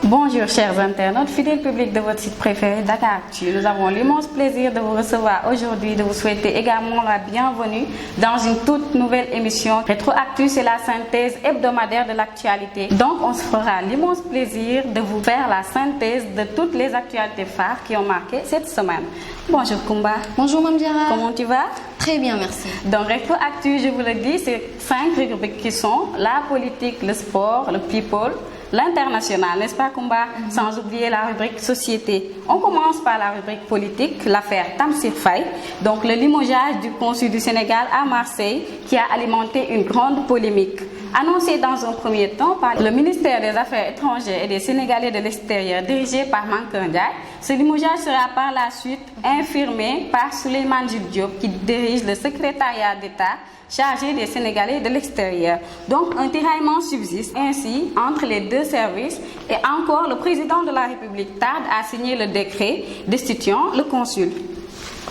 Bonjour chers internautes, fidèles publics de votre site préféré Dakaractu. Nous avons l'immense plaisir de vous recevoir aujourd'hui, de vous souhaiter également la bienvenue dans une toute nouvelle émission. Rétroactu, c'est la synthèse hebdomadaire de l'actualité. Donc on se fera l'immense plaisir de vous faire la synthèse de toutes les actualités phares qui ont marqué cette semaine. Bonjour Kumba. Bonjour Mame Diarra. Comment tu vas? Très bien, merci. Donc Rétroactu, je vous le dis, c'est 5 rubriques qui sont la politique, le sport, le people, l'international, n'est-ce pas Kumba? Sans oublier la rubrique société. On commence par la rubrique politique, l'affaire Tamsir Faye, donc le limogeage du consul du Sénégal à Marseille qui a alimenté une grande polémique. Annoncé dans un premier temps par le ministère des Affaires étrangères et des Sénégalais de l'extérieur dirigé par Mankeur Ndiaye, ce limogeage sera par la suite infirmé par Souleymane Jules Diop qui dirige le secrétariat d'État chargé des Sénégalais de l'extérieur. Donc un tiraillement subsiste ainsi entre les deux services et encore le président de la République tarde à signer le décret destituant le consul.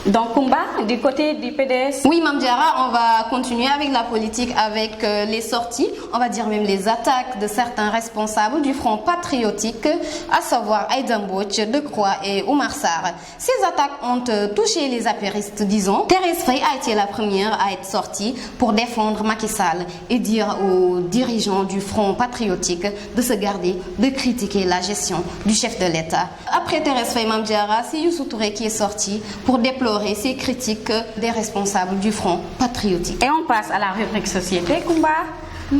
Donc Kumba, du côté du PDS. Oui Mame Diarra, on va continuer avec la politique, avec les sorties, on va dire même les attaques de certains responsables du Front patriotique, à savoir Aïda Mbodj, Decroix et Oumar Sarr. Ces attaques ont touché les apéristes, disons. Thérèse Faye a été la première à être sortie pour défendre Macky Sall et dire aux dirigeants du Front patriotique de se garder de critiquer la gestion du chef de l'État. Après Thérèse Faye, Mame Diarra, c'est Youssou Touré qui est sorti pour déplorer ces critiques des responsables du Front patriotique. Et on passe à la rubrique société, Kumba.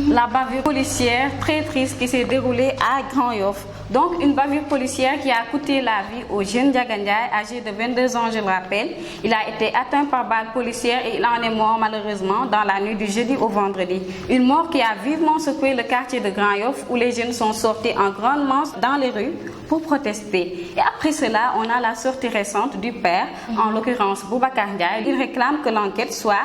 La bavure policière très triste qui s'est déroulée à Grand Yoff. Donc une bavure policière qui a coûté la vie au jeune Ndiaga Ndiaye, âgé de 22 ans, je le rappelle. Il a été atteint par balle policière et il en est mort malheureusement dans la nuit du jeudi au vendredi. Une mort qui a vivement secoué le quartier de Grand Yoff où les jeunes sont sortis en grande masse dans les rues pour protester. Et après cela, on a la sortie récente du père, en l'occurrence Boubacar Ndiaye. Il réclame que l'enquête soit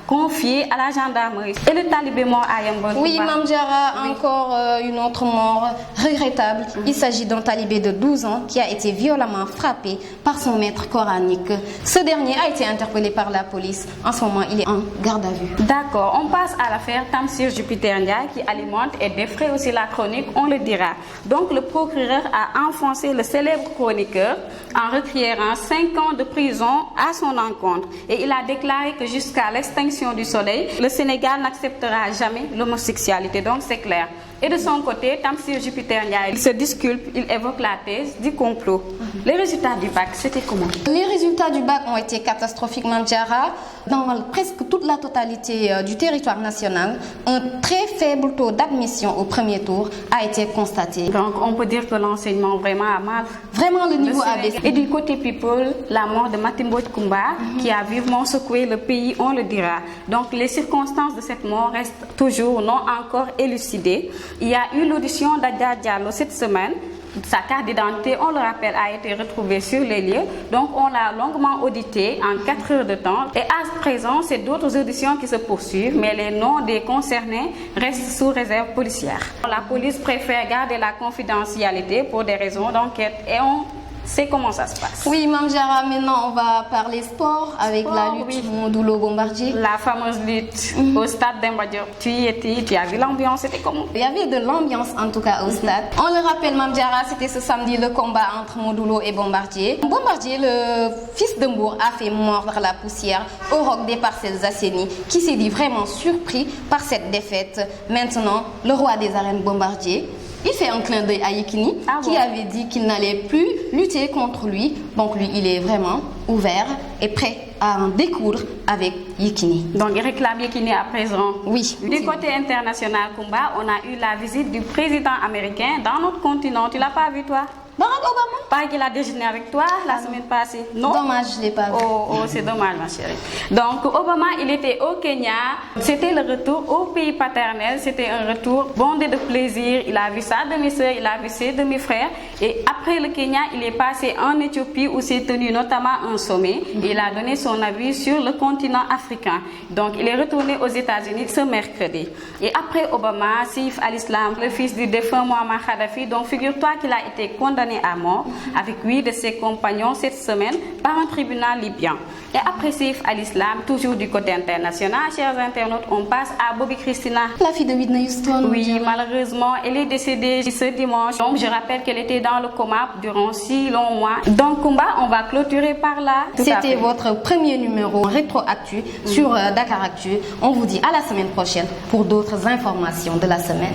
confiée à la gendarmerie. Et le talibé mort à Yambol. Oui, Mame Diarra, encore une autre mort regrettable. Il s'agit d'un talibé de 12 ans qui a été violemment frappé par son maître coranique. Ce dernier a été interpellé par la police. En ce moment, il est en garde à vue. D'accord, on passe à l'affaire Tamsir Jupiter Ndiaye qui alimente et défraie aussi la chronique, on le dira. Donc le procureur a enfoncé le célèbre chroniqueur en requérant 5 ans de prison à son encontre. Et il a déclaré que jusqu'à l'extinction du soleil, le Sénégal n'acceptera jamais l'homosexualité. Donc c'est clair. Et de son côté, Tamsir Jupiter Ndiaye, il se disculpe, il évoque la thèse du complot. Les résultats du bac, c'était comment? Les résultats du bac ont été catastrophiques, Mame Diarra. Dans presque toute la totalité du territoire national, un très faible taux d'admission au premier tour a été constaté. Donc on peut dire que l'enseignement vraiment a mal. Vraiment le niveau a baissé. Et du côté people, la mort de Mbodj Kumba qui a vivement secoué le pays, on le dira. Donc les circonstances de cette mort restent toujours non encore élucidées. Il y a eu l'audition d'Adja Diallo cette semaine. Sa carte d'identité, on le rappelle, a été retrouvée sur les lieux. Donc, on l'a longuement audité en 4 heures de temps. Et à présent, c'est d'autres auditions qui se poursuivent, mais les noms des concernés restent sous réserve policière. La police préfère garder la confidentialité pour des raisons d'enquête et on sait comment ça se passe. Oui, Mame Diarra, maintenant on va parler sport avec la lutte Modou Bombardier. La fameuse lutte au stade Demba Diop. Tu y étais, tu as vu l'ambiance, c'était comment? Il y avait de l'ambiance en tout cas au stade. On le rappelle, Mame Diarra, c'était ce samedi le combat entre Modou et Bombardier. Bombardier, le fils de Mbour, a fait mordre la poussière au Roc des Parcelles Assainies qui s'est dit vraiment surpris par cette défaite. Maintenant, le roi des arènes Bombardier, il fait un clin d'œil à Yekini qui avait dit qu'il n'allait plus lutter contre lui. Donc lui, il est vraiment ouvert et prêt à en découdre avec Yekini. Donc il réclame Yekini à présent. Oui. Du côté international, Kumba, on a eu la visite du président américain dans notre continent. Tu l'as pas vu toi? Barack Obama. Pas qu'il a déjeuné avec toi la semaine passée. Non. Dommage, je ne l'ai pas vu. Oh, c'est dommage, ma chérie. Donc, Obama, il était au Kenya. C'était le retour au pays paternel. C'était un retour bondé de plaisir. Il a vu sa demi-sœur, il a vu ses demi-frères. Et après le Kenya, il est passé en Éthiopie où s'est tenu notamment un sommet. Et il a donné son avis sur le continent africain. Donc, il est retourné aux États-Unis ce mercredi. Et après Obama, Saif al-Islam, le fils du défunt Muammar Kadhafi, donc figure-toi qu'il a été condamné condamné à mort avec 8 de ses compagnons cette semaine par un tribunal libyen. Et après Saif al-Islam, toujours du côté international, chers internautes, on passe à Bobby Christina. La fille de Whitney Houston. Oui, malheureusement, elle est décédée ce dimanche. Donc, je rappelle qu'elle était dans le coma durant 6 longs mois. Donc, Kumba, on va clôturer par là. C'était votre premier numéro rétroactu sur Dakar Actu. On vous dit à la semaine prochaine pour d'autres informations de la semaine.